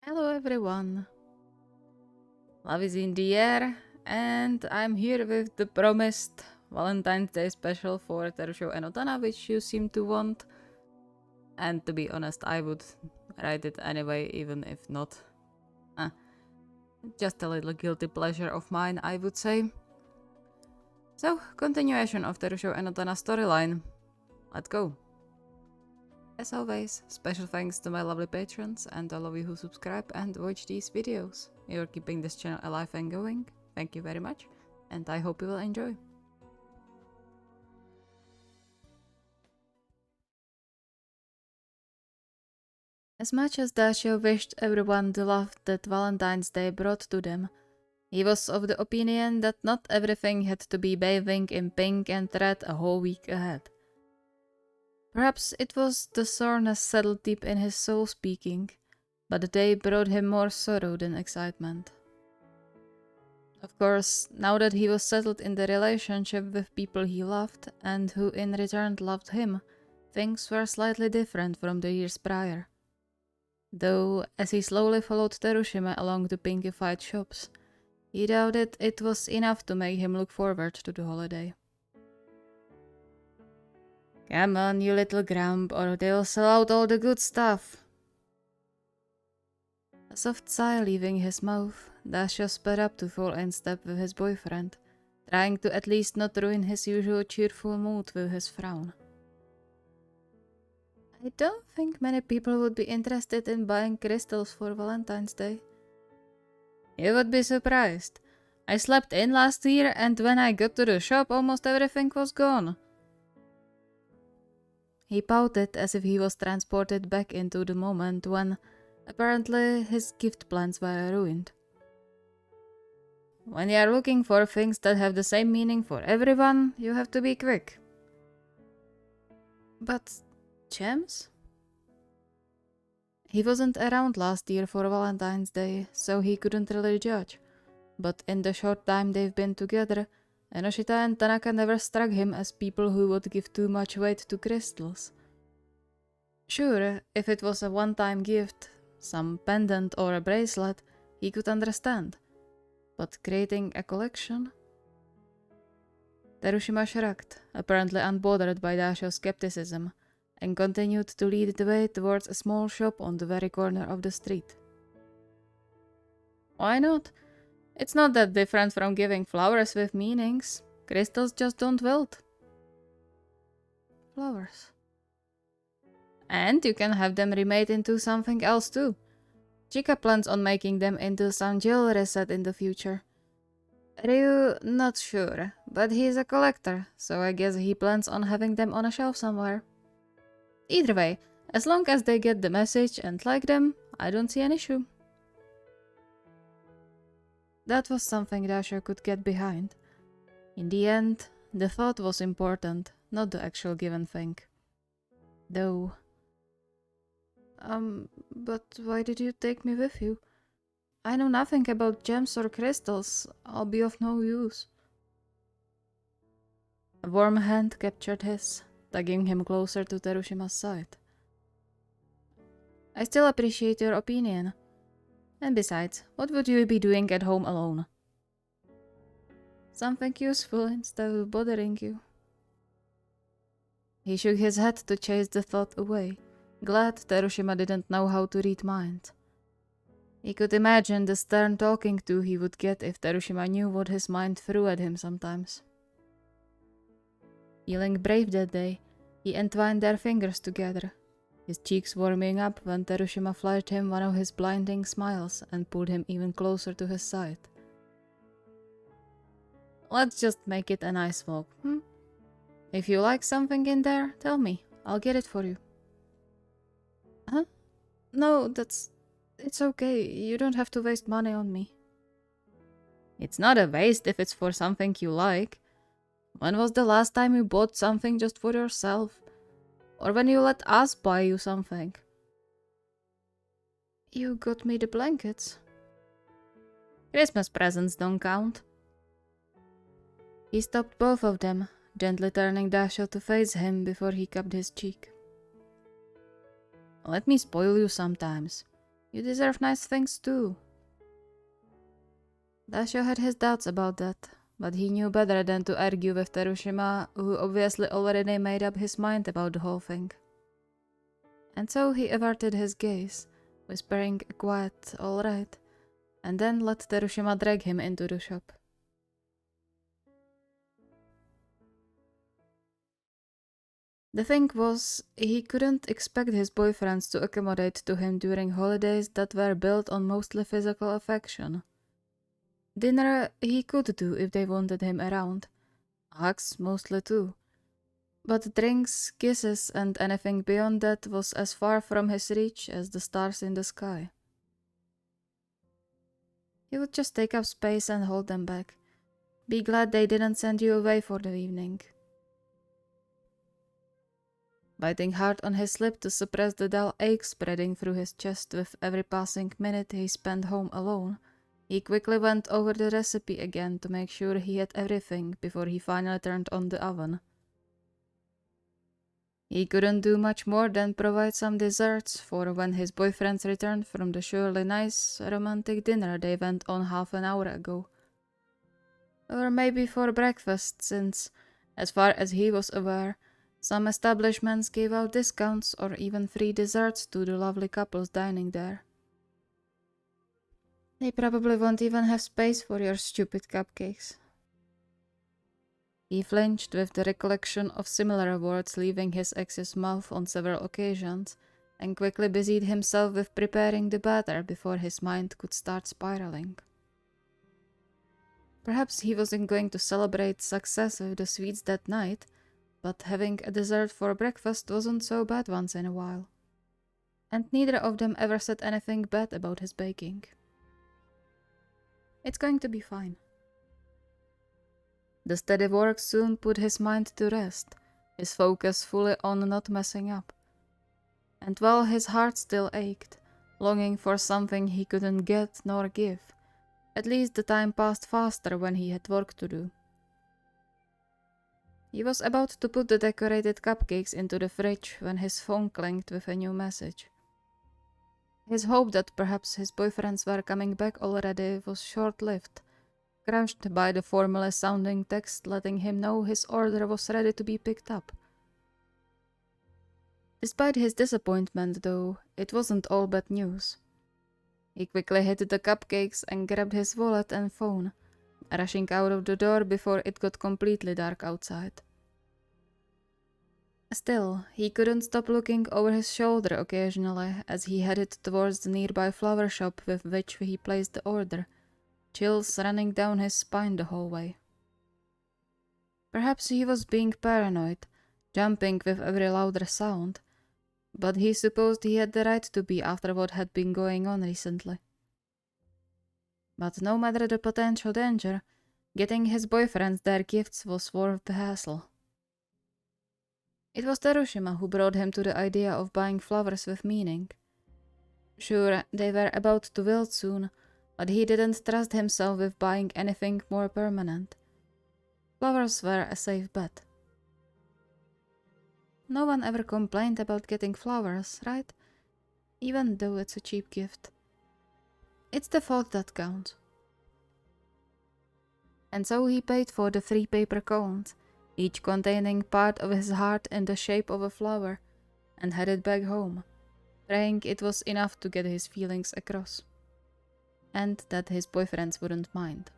Hello everyone, love is in the air, and I'm here with the promised Valentine's Day special for TeruShouEnnoTana, which you seem to want. And to be honest, I would write it anyway, even if not. Just a little guilty pleasure of mine, I would say. So, continuation of TeruShouEnnoTana storyline. Let's go. As always, special thanks to my lovely patrons and all of you who subscribe and watch these videos. You're keeping this channel alive and going. Thank you very much, and I hope you will enjoy. As much as Dasho wished everyone the love that Valentine's Day brought to them, he was of the opinion that not everything had to be bathing in pink and red a whole week ahead. Perhaps it was the soreness settled deep in his soul speaking, but the day brought him more sorrow than excitement. Of course, now that he was settled in the relationship with people he loved and who in return loved him, things were slightly different from the years prior. Though, as he slowly followed Terushima along the pinkified shops, he doubted it was enough to make him look forward to the holiday. Come on, you little grump, or they'll sell out all the good stuff. A soft sigh leaving his mouth, Dasha sped up to fall in step with his boyfriend, trying to at least not ruin his usual cheerful mood with his frown. I don't think many people would be interested in buying crystals for Valentine's Day. You would be surprised. I slept in last year, and when I got to the shop, almost everything was gone. He pouted as if he was transported back into the moment when, apparently, his gift plans were ruined. When you are looking for things that have the same meaning for everyone, you have to be quick. But gems? He wasn't around last year for Valentine's Day, so he couldn't really judge. But in the short time they've been together, Enoshita and Tanaka never struck him as people who would give too much weight to crystals. Sure, if it was a one-time gift, some pendant or a bracelet, he could understand. But creating a collection? Terushima shrugged, apparently unbothered by Dasho's skepticism, and continued to lead the way towards a small shop on the very corner of the street. Why not? It's not that different from giving flowers with meanings. Crystals just don't wilt. Flowers. And you can have them remade into something else too. Chika plans on making them into some jewelry set in the future. Ryu, not sure, but he's a collector, so I guess he plans on having them on a shelf somewhere. Either way, as long as they get the message and like them, I don't see an issue. That was something Dasher could get behind. In the end, the thought was important, not the actual given thing. Though... but why did you take me with you? I know nothing about gems or crystals. I'll be of no use. A warm hand captured his, tugging him closer to Terushima's side. I still appreciate your opinion. And besides, what would you be doing at home alone? Something useful instead of bothering you. He shook his head to chase the thought away, glad Terushima didn't know how to read minds. He could imagine the stern talking to he would get if Terushima knew what his mind threw at him sometimes. Feeling brave that day, he entwined their fingers together, his cheeks warming up when Terushima flashed him one of his blinding smiles and pulled him even closer to his side. Let's just make it a nice walk, If you like something in there, tell me. I'll get it for you. Huh? No, it's okay. You don't have to waste money on me. It's not a waste if it's for something you like. When was the last time you bought something just for yourself? Or when you let us buy you something? You got me the blankets. Christmas presents don't count. He stopped both of them, gently turning Dasha to face him before he cupped his cheek. Let me spoil you sometimes. You deserve nice things too. Dasho had his doubts about that, but he knew better than to argue with Terushima, who obviously already made up his mind about the whole thing. And so he averted his gaze, whispering a quiet, "all right," and then let Terushima drag him into the shop. The thing was, he couldn't expect his boyfriends to accommodate to him during holidays that were built on mostly physical affection. Dinner he could do if they wanted him around. Hugs mostly too. But drinks, kisses, and anything beyond that was as far from his reach as the stars in the sky. He would just take up space and hold them back. Be glad they didn't send you away for the evening. Biting hard on his lip to suppress the dull ache spreading through his chest with every passing minute he spent home alone, he quickly went over the recipe again to make sure he had everything before he finally turned on the oven. He couldn't do much more than provide some desserts for when his boyfriends returned from the surely nice, romantic dinner they went on half an hour ago. Or maybe for breakfast, since, as far as he was aware, some establishments gave out discounts or even free desserts to the lovely couples dining there. They probably won't even have space for your stupid cupcakes. He flinched with the recollection of similar words leaving his ex's mouth on several occasions, and quickly busied himself with preparing the batter before his mind could start spiraling. Perhaps he wasn't going to celebrate success with the sweets that night, but having a dessert for breakfast wasn't so bad once in a while. And neither of them ever said anything bad about his baking. It's going to be fine. The steady work soon put his mind to rest, his focus fully on not messing up. And while his heart still ached, longing for something he couldn't get nor give, at least the time passed faster when he had work to do. He was about to put the decorated cupcakes into the fridge when his phone clanged with a new message. His hope that perhaps his boyfriends were coming back already was short-lived, crushed by the formally sounding text letting him know his order was ready to be picked up. Despite his disappointment, though, it wasn't all bad news. He quickly hid the cupcakes and grabbed his wallet and phone, rushing out of the door before it got completely dark outside. Still, he couldn't stop looking over his shoulder occasionally as he headed towards the nearby flower shop with which he placed the order, chills running down his spine the whole way. Perhaps he was being paranoid, jumping with every louder sound, but he supposed he had the right to be after what had been going on recently. But no matter the potential danger, getting his boyfriends their gifts was worth the hassle. It was Terushima who brought him to the idea of buying flowers with meaning. Sure, they were about to wilt soon, but he didn't trust himself with buying anything more permanent. Flowers were a safe bet. No one ever complained about getting flowers, right? Even though it's a cheap gift. It's the thought that counts. And so he paid for the 3 paper cones, each containing part of his heart in the shape of a flower, and headed back home, praying it was enough to get his feelings across. And that his boyfriends wouldn't mind.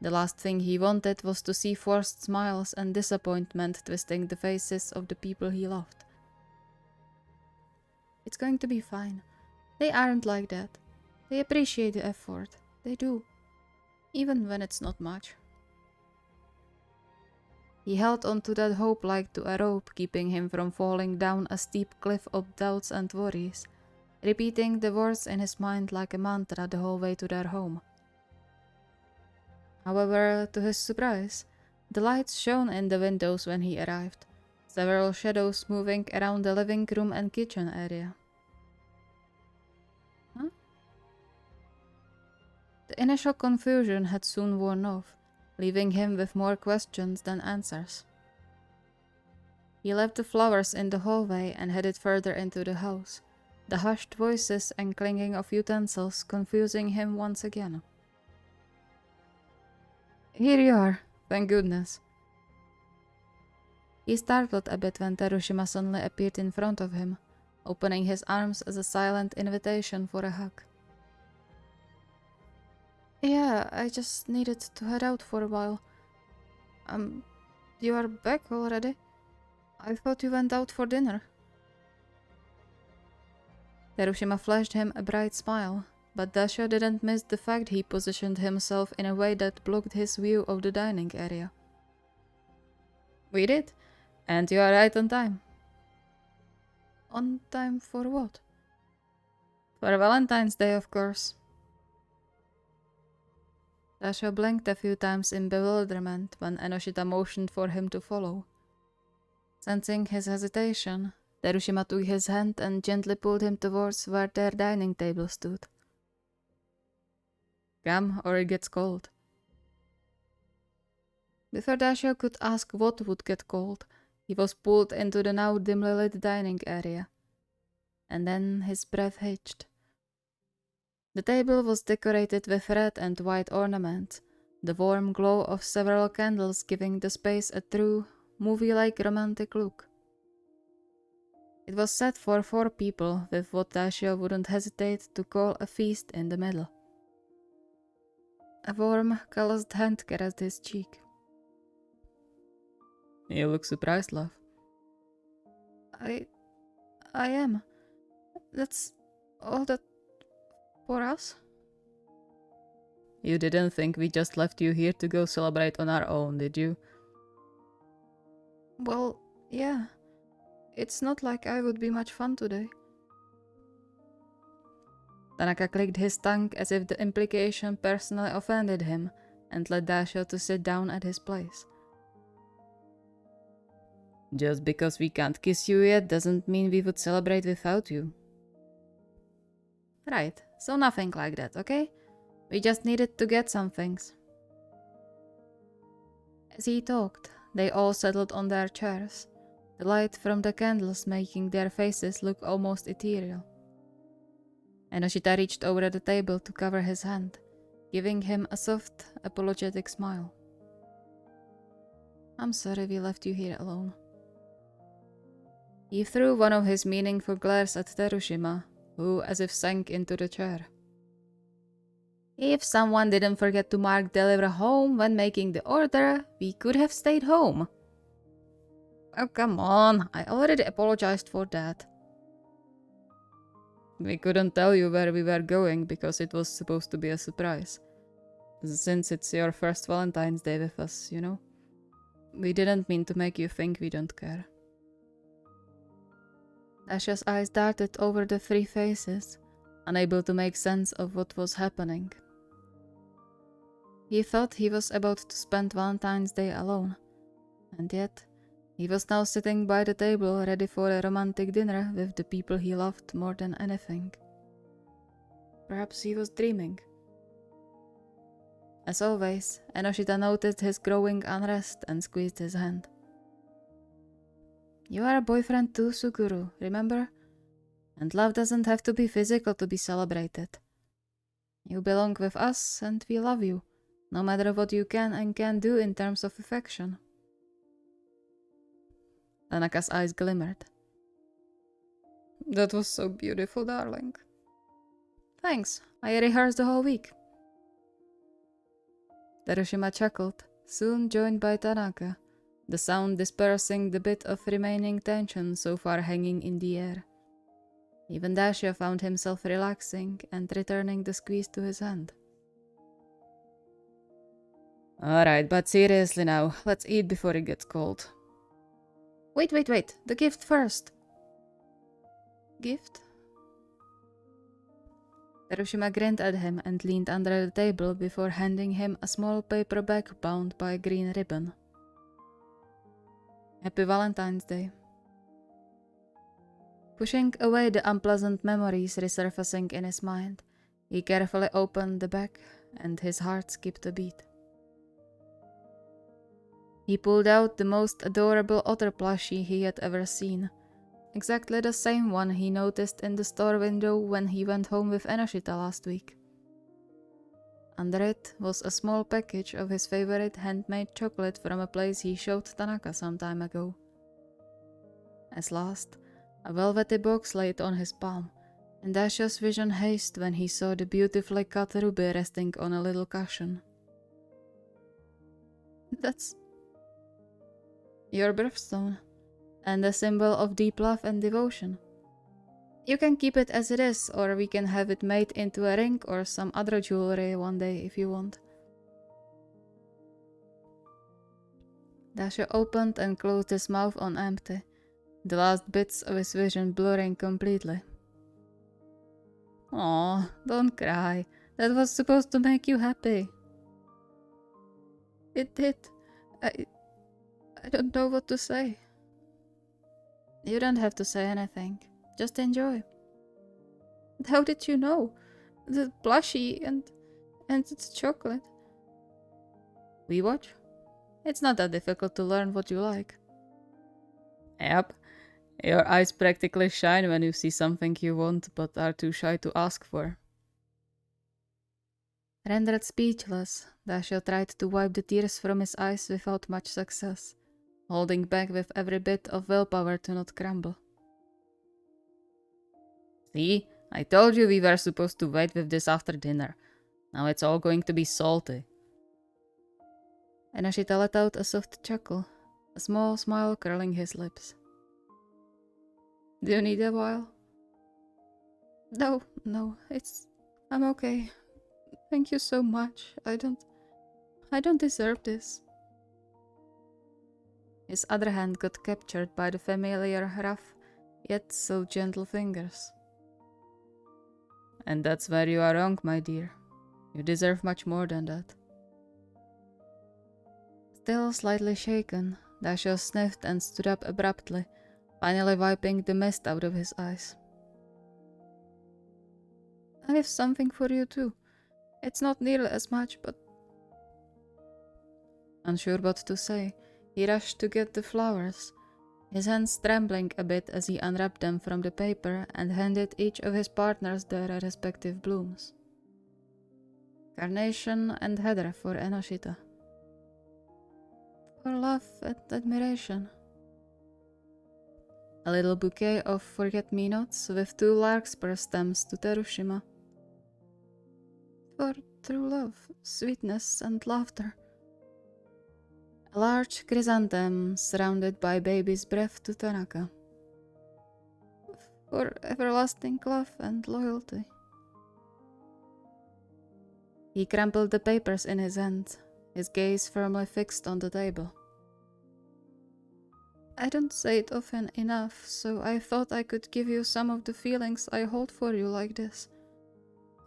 The last thing he wanted was to see forced smiles and disappointment twisting the faces of the people he loved. It's going to be fine. They aren't like that. They appreciate the effort. They do. Even when it's not much. He held on to that hope like to a rope, keeping him from falling down a steep cliff of doubts and worries, repeating the words in his mind like a mantra the whole way to their home. However, to his surprise, the lights shone in the windows when he arrived, several shadows moving around the living room and kitchen area. Huh? The initial confusion had soon worn off, leaving him with more questions than answers. He left the flowers in the hallway and headed further into the house, the hushed voices and clinking of utensils confusing him once again. Here you are, thank goodness. He startled a bit when Terushima suddenly appeared in front of him, opening his arms as a silent invitation for a hug. Yeah, I just needed to head out for a while. You are back already? I thought you went out for dinner. Terushima flashed him a bright smile, but Dasha didn't miss the fact he positioned himself in a way that blocked his view of the dining area. We did, and you are right on time. On time for what? For Valentine's Day, of course. Dasha blinked a few times in bewilderment when Enoshita motioned for him to follow. Sensing his hesitation, Terushima took his hand and gently pulled him towards where their dining table stood. Come, or it gets cold. Before Dasha could ask what would get cold, he was pulled into the now dimly lit dining area. And then his breath hitched. The table was decorated with red and white ornaments, the warm glow of several candles giving the space a true, movie-like romantic look. It was set for 4 people, with what Dasha wouldn't hesitate to call a feast in the middle. A warm, calloused hand caressed his cheek. You look surprised, love. I am. That's all that for us? You didn't think we just left you here to go celebrate on our own, did you? Well, yeah. It's not like I would be much fun today. Tanaka clicked his tongue as if the implication personally offended him and led Dasha to sit down at his place. Just because we can't kiss you yet doesn't mean we would celebrate without you. Right, so nothing like that, okay? We just needed to get some things. As he talked, they all settled on their chairs, the light from the candles making their faces look almost ethereal. Enoshita reached over the table to cover his hand, giving him a soft, apologetic smile. I'm sorry we left you here alone. He threw one of his meaningful glares at Terushima, who as if sank into the chair. If someone didn't forget to mark deliver home when making the order, we could have stayed home. Oh, come on, I already apologized for that. We couldn't tell you where we were going because it was supposed to be a surprise. Since it's your first Valentine's Day with us, you know? We didn't mean to make you think we don't care. Dasha's eyes darted over the 3 faces, unable to make sense of what was happening. He thought he was about to spend Valentine's Day alone, and yet he was now sitting by the table ready for a romantic dinner with the people he loved more than anything. Perhaps he was dreaming. As always, Enoshita noticed his growing unrest and squeezed his hand. You are a boyfriend too, Suguru, remember? And love doesn't have to be physical to be celebrated. You belong with us and we love you, no matter what you can and can't do in terms of affection. Tanaka's eyes glimmered. That was so beautiful, darling. Thanks, I rehearsed the whole week. Terushima chuckled, soon joined by Tanaka, the sound dispersing the bit of remaining tension so far hanging in the air. Even Dasha found himself relaxing and returning the squeeze to his hand. Alright, but seriously now, let's eat before it gets cold. Wait, the gift first. Gift? Terushima grinned at him and leaned under the table before handing him a small paper bag bound by a green ribbon. Happy Valentine's Day. Pushing away the unpleasant memories resurfacing in his mind, he carefully opened the bag and his heart skipped a beat. He pulled out the most adorable otter plushie he had ever seen, Exactly the same one he noticed in the store window when he went home with Enoshita last week. Under it was a small package of his favorite handmade chocolate from a place he showed Tanaka some time ago. As last, a velvety box laid on his palm, and Dasha's vision hazed when he saw the beautifully cut ruby resting on a little cushion. That's your birthstone, and a symbol of deep love and devotion. You can keep it as it is, or we can have it made into a ring or some other jewelry one day if you want. Dasha opened and closed his mouth on empty, the last bits of his vision blurring completely. Aw, don't cry. That was supposed to make you happy. It did. I don't know what to say. You don't have to say anything. Just enjoy. How did you know? The plushie and it's chocolate. We watch? It's not that difficult to learn what you like. Yep. Your eyes practically shine when you see something you want but are too shy to ask for. Rendered speechless, Dasha tried to wipe the tears from his eyes without much success, holding back with every bit of willpower to not crumble. See? I told you we were supposed to wait with this after dinner. Now it's all going to be salty. Enoshita let out a soft chuckle, a small smile curling his lips. Do you need a while? No, I'm okay. Thank you so much. I don't deserve this. His other hand got captured by the familiar rough, yet so gentle fingers. And that's where you are wrong, my dear. You deserve much more than that. Still slightly shaken, Dasha sniffed and stood up abruptly, finally wiping the mist out of his eyes. I have something for you too. It's not nearly as much, but... Unsure what to say, he rushed to get the flowers, his hands trembling a bit as he unwrapped them from the paper and handed each of his partners their respective blooms. Carnation and heather for Enoshita. For love and admiration. A little bouquet of forget-me-nots with 2 larkspur stems to Terushima. For true love, sweetness and laughter. A large chrysanthemum surrounded by baby's breath to Tanaka. For everlasting love and loyalty. He crumpled the papers in his hand, his gaze firmly fixed on the table. I don't say it often enough, so I thought I could give you some of the feelings I hold for you like this.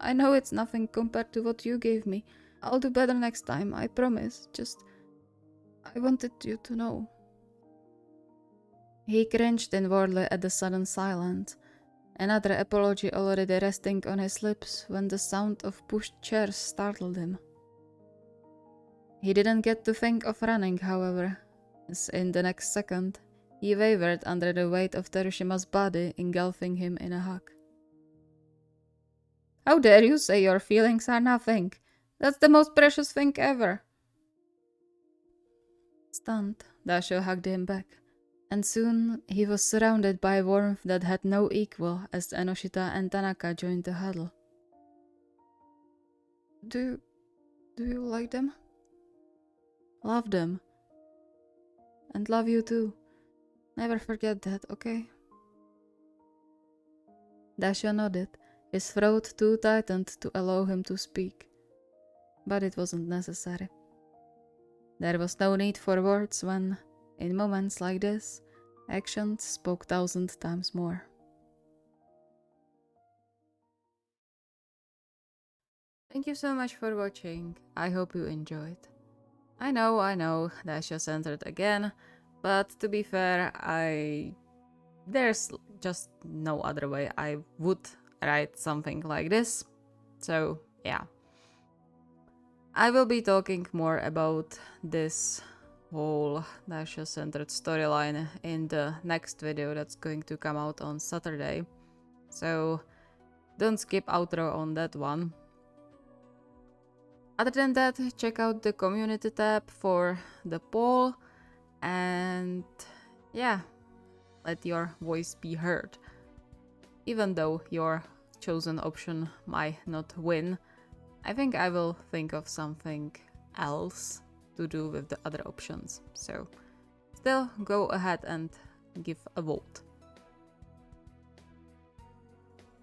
I know it's nothing compared to what you gave me. I'll do better next time, I promise. Just... I wanted you to know. He cringed inwardly at the sudden silence, another apology already resting on his lips when the sound of pushed chairs startled him. He didn't get to think of running, however, as in the next second, he wavered under the weight of Terushima's body engulfing him in a hug. How dare you say your feelings are nothing? That's the most precious thing ever. Stunned, Dasho hugged him back, and soon he was surrounded by warmth that had no equal as Enoshita and Tanaka joined the huddle. Do you like them? Love them. And love you too. Never forget that, okay? Dasha nodded, his throat too tightened to allow him to speak. But it wasn't necessary. There was no need for words when, in moments like this, actions spoke 1,000 times more. Thank you so much for watching. I hope you enjoyed. I know, Dasha censored again, but to be fair, there's just no other way I would write something like this. So, yeah. I will be talking more about this whole Dasha-centered storyline in the next video that's going to come out on Saturday. So don't skip outro on that one. Other than that, check out the community tab for the poll, and yeah, let your voice be heard. Even though your chosen option might not win, I think I will think of something else to do with the other options. So still go ahead and give a vote.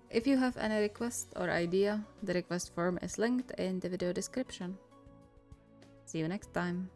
If you have any request or idea, the request form is linked in the video description. See you next time.